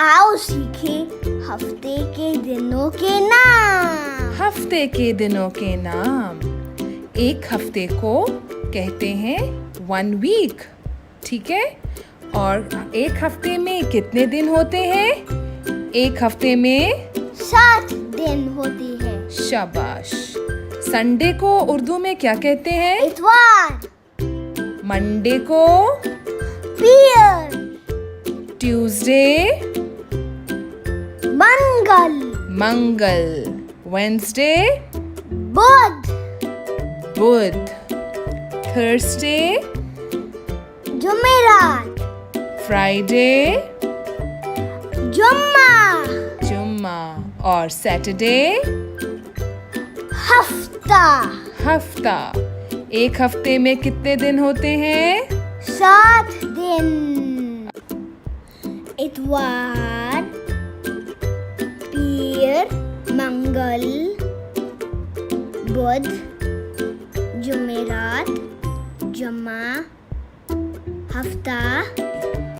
आओ सीखे हफ्ते के दिनों के नाम। हफ्ते के दिनों के नाम। एक हफ्ते को कहते हैं 1 वीक, ठीक है। और एक हफ्ते में कितने दिन होते हैं? एक हफ्ते में 7 दिन होती है। शाबाश। संडे को उर्दू में क्या कहते हैं? इतवार। मंडे को पीर। ट्यूसडे मंगल। मंगल। वेंसडे बुध। बुध। थर्सडे जुमेरात। फ्राइडे जुम्मा। जुम्मा। और सैटरडे हफ्ता। हफ्ता। एक हफ्ते में कितने दिन होते हैं? 7 दिन। इतवार, पीर, मंगल, बुध, जुमेरात, जुम्मा, हफ्ता,